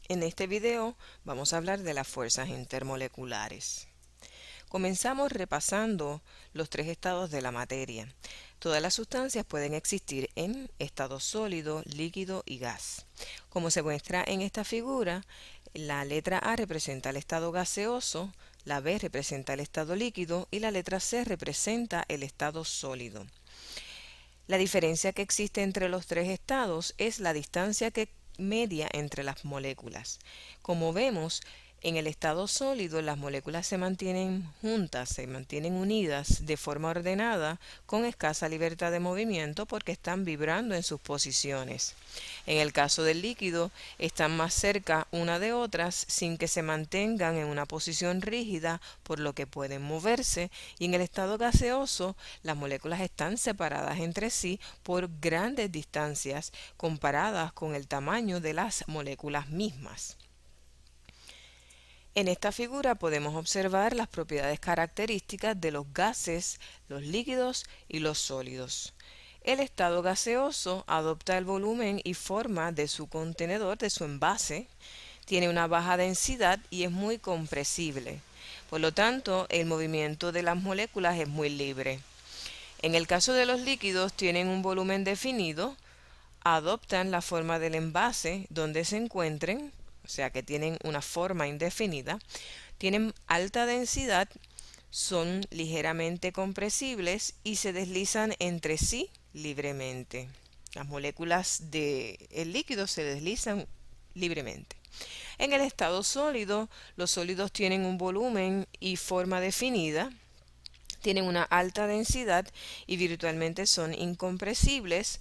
En este video vamos a hablar de las fuerzas intermoleculares. Comenzamos repasando los tres estados de la materia. Todas las sustancias pueden existir en estado sólido, líquido y gas. Como se muestra en esta figura, la letra A representa el estado gaseoso, la B representa el estado líquido y la letra C representa el estado sólido. La diferencia que existe entre los tres estados es la distancia que media entre las moléculas. Como vemos, en el estado sólido las moléculas se mantienen juntas, se mantienen unidas de forma ordenada con escasa libertad de movimiento porque están vibrando en sus posiciones. En el caso del líquido, están más cerca una de otras sin que se mantengan en una posición rígida, por lo que pueden moverse, y en el estado gaseoso, las moléculas están separadas entre sí por grandes distancias comparadas con el tamaño de las moléculas mismas. En esta figura podemos observar las propiedades características de los gases, los líquidos y los sólidos. El estado gaseoso adopta el volumen y forma de su contenedor, de su envase, tiene una baja densidad y es muy compresible. Por lo tanto, el movimiento de las moléculas es muy libre. En el caso de los líquidos, tienen un volumen definido, adoptan la forma del envase donde se encuentren, o sea que tienen una forma indefinida, tienen alta densidad, son ligeramente compresibles y se deslizan entre sí libremente. Las moléculas del líquido se deslizan libremente. En el estado sólido, los sólidos tienen un volumen y forma definida, tienen una alta densidad y virtualmente son incompresibles,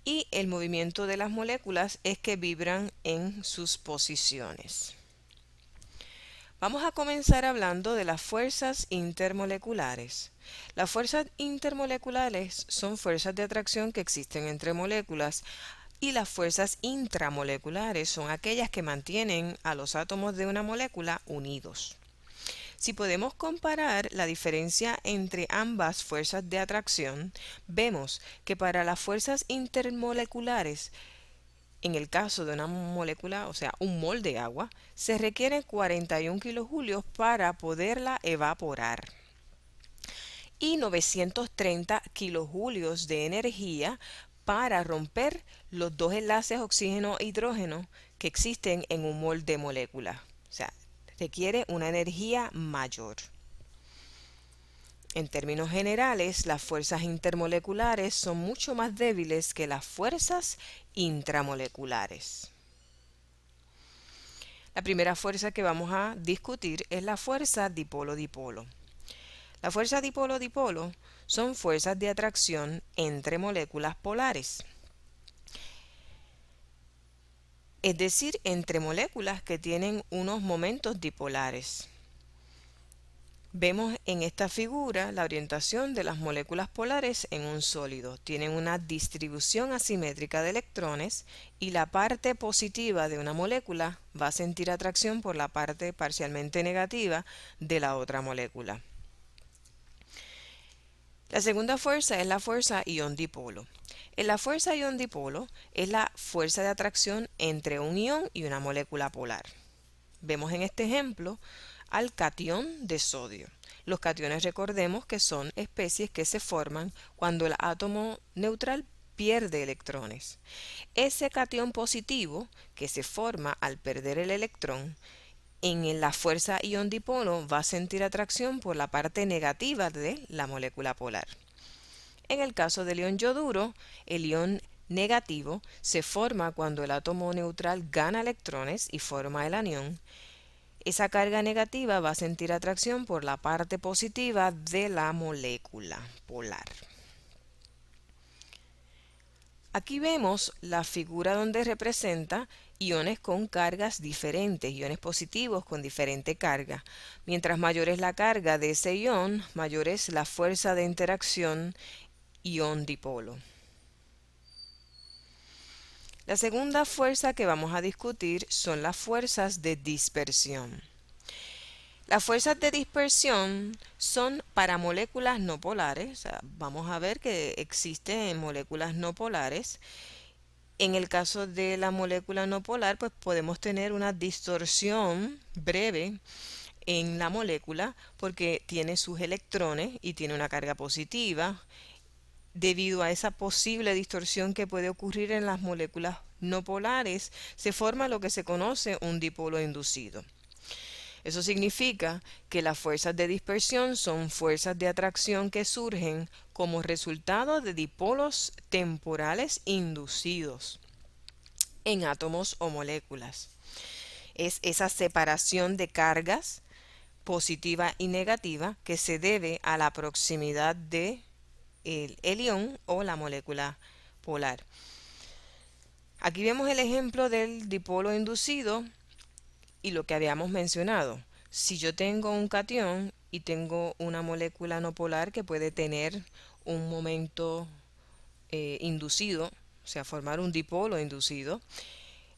y el movimiento de las moléculas es que vibran en sus posiciones. Vamos a comenzar hablando de las fuerzas intermoleculares. Las fuerzas intermoleculares son fuerzas de atracción que existen entre moléculas, y las fuerzas intramoleculares son aquellas que mantienen a los átomos de una molécula unidos. Si podemos comparar la diferencia entre ambas fuerzas de atracción, vemos que para las fuerzas intermoleculares, en el caso de una molécula, o sea, un mol de agua, se requieren 41 kilojulios para poderla evaporar y 930 kilojulios de energía para romper los dos enlaces oxígeno-hidrógeno que existen en un mol de molécula. O sea, requiere una energía mayor. En términos generales, las fuerzas intermoleculares son mucho más débiles que las fuerzas intramoleculares. La primera fuerza que vamos a discutir es la fuerza dipolo-dipolo. La fuerza dipolo-dipolo son fuerzas de atracción entre moléculas polares, es decir, entre moléculas que tienen unos momentos dipolares. Vemos en esta figura la orientación de las moléculas polares en un sólido. Tienen una distribución asimétrica de electrones y la parte positiva de una molécula va a sentir atracción por la parte parcialmente negativa de la otra molécula. La segunda fuerza es la fuerza ión-dipolo. En la fuerza ión-dipolo es la fuerza de atracción entre un ión y una molécula polar. Vemos en este ejemplo al catión de sodio. Los cationes, recordemos que son especies que se forman cuando el átomo neutral pierde electrones. Ese catión positivo que se forma al perder el electrón, en la fuerza ión-dipolo va a sentir atracción por la parte negativa de la molécula polar. En el caso del ión yoduro, el ión negativo se forma cuando el átomo neutral gana electrones y forma el anión. Esa carga negativa va a sentir atracción por la parte positiva de la molécula polar. Aquí vemos la figura donde representa iones con cargas diferentes, iones positivos con diferente carga. Mientras mayor es la carga de ese ión, mayor es la fuerza de interacción ión-dipolo. La segunda fuerza que vamos a discutir son las fuerzas de dispersión. Las fuerzas de dispersión son para moléculas no polares. O sea, vamos a ver que existen moléculas no polares En el caso de la molécula no polar, pues podemos tener una distorsión breve en la molécula porque tiene sus electrones y tiene una carga positiva. Debido a esa posible distorsión que puede ocurrir en las moléculas no polares, se forma lo que se conoce un dipolo inducido. Eso significa que las fuerzas de dispersión son fuerzas de atracción que surgen como resultado de dipolos temporales inducidos en átomos o moléculas. Es esa separación de cargas positiva y negativa que se debe a la proximidad de el ion o la molécula polar. Aquí vemos el ejemplo del dipolo inducido y lo que habíamos mencionado. Si yo tengo un catión y tengo una molécula no polar que puede tener un momento inducido, o sea, formar un dipolo inducido,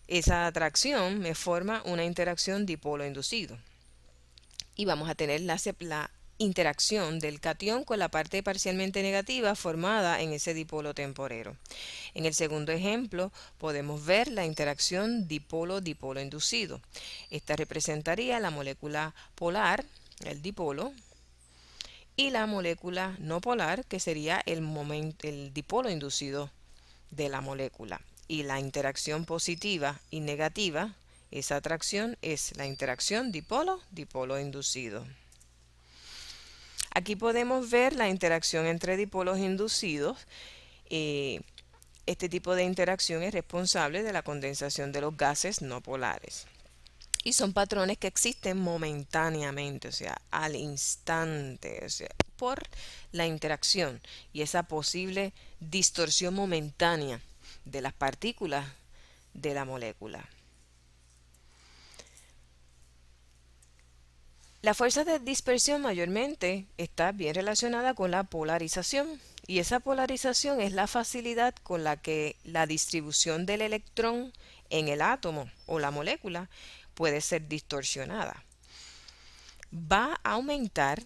esa atracción me forma una interacción dipolo inducido. Y vamos a tener la interacción del catión con la parte parcialmente negativa formada en ese dipolo temporero. En el segundo ejemplo podemos ver la interacción dipolo-dipolo inducido. Esta representaría la molécula polar, el dipolo, y la molécula no polar, que sería el dipolo inducido de la molécula. Y la interacción positiva y negativa, esa atracción es la interacción dipolo-dipolo inducido. Aquí podemos ver la interacción entre dipolos inducidos. Este tipo de interacción es responsable de la condensación de los gases no polares. Y son patrones que existen momentáneamente, o sea, al instante, o sea, por la interacción y esa posible distorsión momentánea de las partículas de la molécula. La fuerza de dispersión mayormente está bien relacionada con la polarización, y esa polarización es la facilidad con la que la distribución del electrón en el átomo o la molécula puede ser distorsionada. Va a aumentar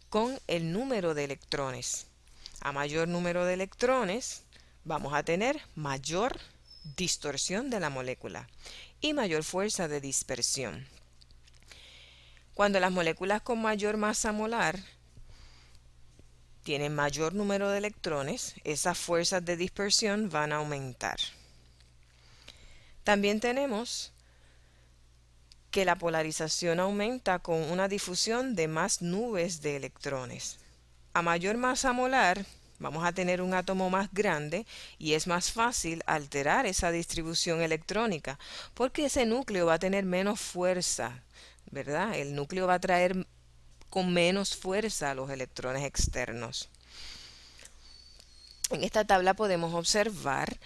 con el número de electrones. A mayor número de electrones, vamos a tener mayor distorsión de la molécula y mayor fuerza de dispersión. Cuando las moléculas con mayor masa molar tienen mayor número de electrones, esas fuerzas de dispersión van a aumentar. También tenemos que la polarización aumenta con una difusión de más nubes de electrones. A mayor masa molar, vamos a tener un átomo más grande y es más fácil alterar esa distribución electrónica porque ese núcleo va a tener menos fuerza, ¿verdad? El núcleo va a traer con menos fuerza a los electrones externos. En esta tabla podemos observar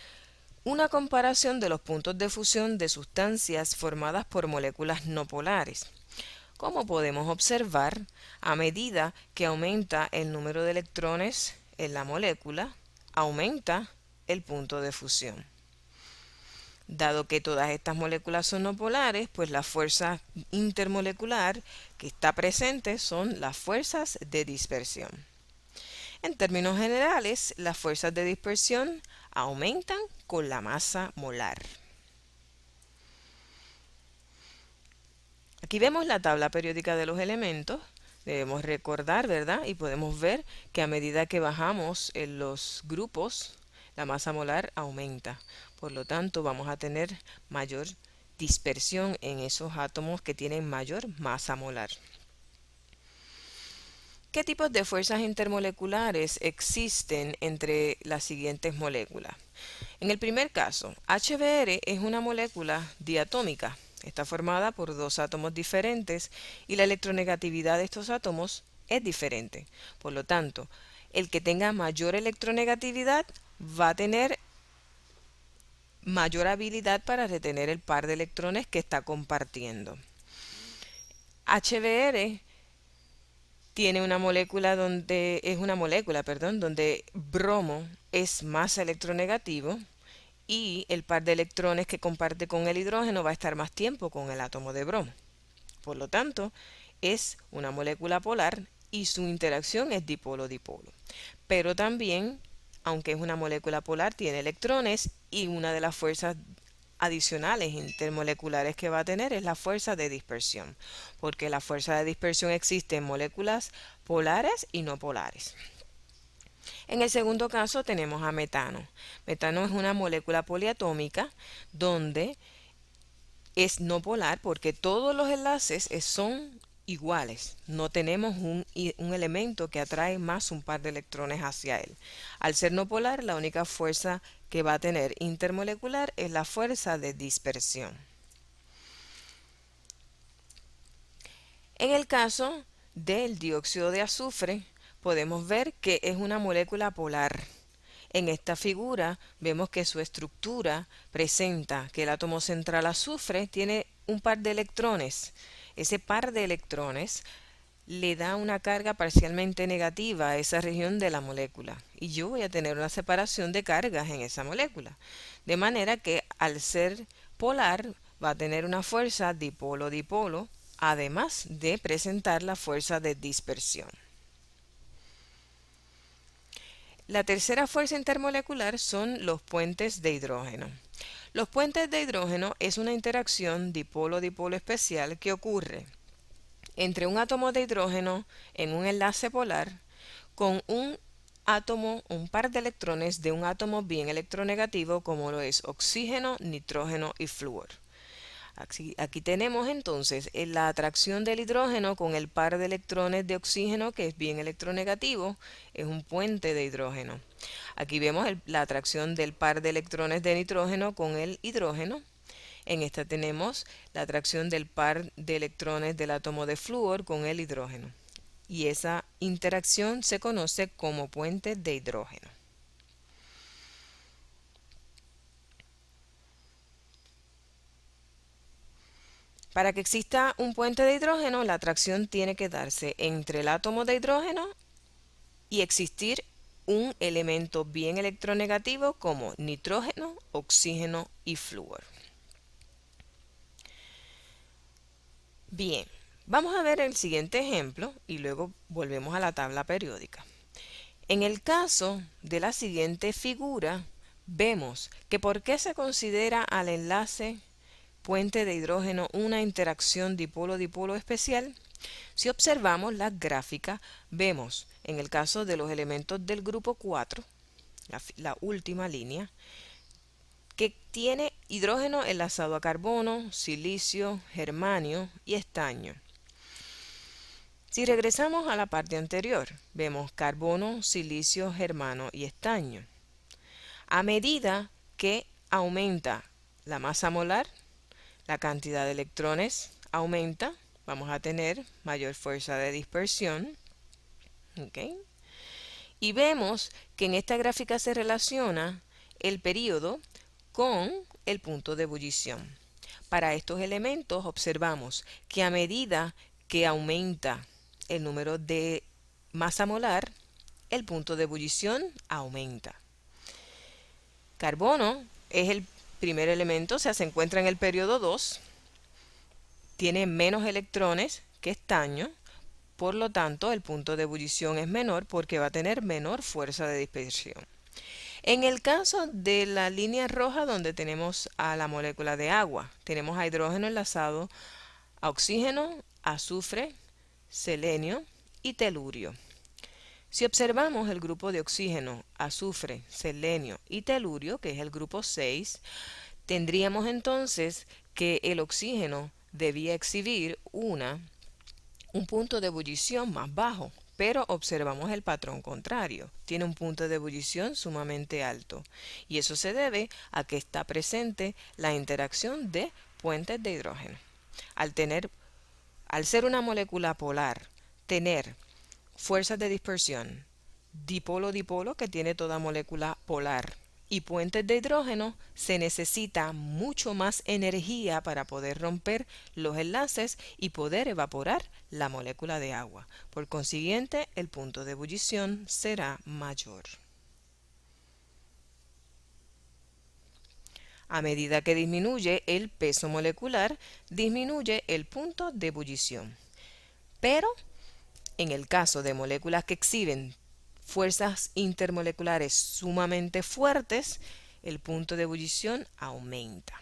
una comparación de los puntos de fusión de sustancias formadas por moléculas no polares. Como podemos observar, a medida que aumenta el número de electrones en la molécula, aumenta el punto de fusión. Dado que todas estas moléculas son no polares, pues la fuerza intermolecular que está presente son las fuerzas de dispersión. En términos generales, las fuerzas de dispersión aumentan con la masa molar. Aquí vemos la tabla periódica de los elementos. Debemos recordar, ¿verdad? Y podemos ver que a medida que bajamos en los grupos, la masa molar aumenta. Por lo tanto, vamos a tener mayor dispersión en esos átomos que tienen mayor masa molar. ¿Qué tipos de fuerzas intermoleculares existen entre las siguientes moléculas? En el primer caso, HBr es una molécula diatómica. Está formada por dos átomos diferentes y la electronegatividad de estos átomos es diferente. Por lo tanto, el que tenga mayor electronegatividad va a tener mayor habilidad para retener el par de electrones que está compartiendo. HBr tiene una molécula donde donde bromo es más electronegativo y el par de electrones que comparte con el hidrógeno va a estar más tiempo con el átomo de bromo. Por lo tanto, es una molécula polar y su interacción es dipolo-dipolo. Pero también aunque es una molécula polar, tiene electrones y una de las fuerzas adicionales intermoleculares que va a tener es la fuerza de dispersión, porque la fuerza de dispersión existe en moléculas polares y no polares. En el segundo caso tenemos a metano. Metano es una molécula poliatómica donde es no polar porque todos los enlaces son iguales. No tenemos un elemento que atrae más un par de electrones hacia él. Al ser no polar, la única fuerza que va a tener intermolecular es la fuerza de dispersión. En el caso del dióxido de azufre, podemos ver que es una molécula polar. En esta figura vemos que su estructura presenta que el átomo central azufre tiene un par de electrones. Ese par de electrones le da una carga parcialmente negativa a esa región de la molécula y yo voy a tener una separación de cargas en esa molécula. De manera que al ser polar va a tener una fuerza dipolo-dipolo, además de presentar la fuerza de dispersión. La tercera fuerza intermolecular son los puentes de hidrógeno. Los puentes de hidrógeno es una interacción dipolo-dipolo especial que ocurre entre un átomo de hidrógeno en un enlace polar con un par de electrones de un átomo bien electronegativo como lo es oxígeno, nitrógeno y flúor. Aquí tenemos entonces la atracción del hidrógeno con el par de electrones de oxígeno que es bien electronegativo, es un puente de hidrógeno. Aquí vemos la atracción del par de electrones de nitrógeno con el hidrógeno. En esta tenemos la atracción del par de electrones del átomo de flúor con el hidrógeno. Y esa interacción se conoce como puente de hidrógeno. Para que exista un puente de hidrógeno, la atracción tiene que darse entre el átomo de hidrógeno y existir un elemento bien electronegativo como nitrógeno, oxígeno y flúor. Bien, vamos a ver el siguiente ejemplo y luego volvemos a la tabla periódica. En el caso de la siguiente figura, vemos que por qué se considera al enlace puente de hidrógeno una interacción dipolo-dipolo especial. Si observamos la gráfica, vemos en el caso de los elementos del grupo 4, la última línea, que tiene hidrógeno enlazado a carbono, silicio, germanio y estaño. Si regresamos a la parte anterior, vemos carbono, silicio, germano y estaño. A medida que aumenta la masa molar, la cantidad de electrones aumenta, vamos a tener mayor fuerza de dispersión. ¿Okay? Y vemos que en esta gráfica se relaciona el período con el punto de ebullición. Para estos elementos observamos que a medida que aumenta el número de masa molar, el punto de ebullición aumenta. Carbono es el primer elemento, o sea, se encuentra en el periodo 2, tiene menos electrones que estaño, por lo tanto el punto de ebullición es menor porque va a tener menor fuerza de dispersión. En el caso de la línea roja donde tenemos a la molécula de agua, tenemos a hidrógeno enlazado a oxígeno, azufre, selenio y telurio. Si observamos el grupo de oxígeno, azufre, selenio y telurio, que es el grupo 6, tendríamos entonces que el oxígeno debía exhibir un punto de ebullición más bajo, pero observamos el patrón contrario. Tiene un punto de ebullición sumamente alto y eso se debe a que está presente la interacción de puentes de hidrógeno. Al ser una molécula polar, tener fuerzas de dispersión dipolo-dipolo que tiene toda molécula polar y puentes de hidrógeno, se necesita mucho más energía para poder romper los enlaces y poder evaporar la molécula de agua. Por consiguiente, el punto de ebullición será mayor. A medida que disminuye el peso molecular, disminuye el punto de ebullición. Pero en el caso de moléculas que exhiben fuerzas intermoleculares sumamente fuertes, el punto de ebullición aumenta.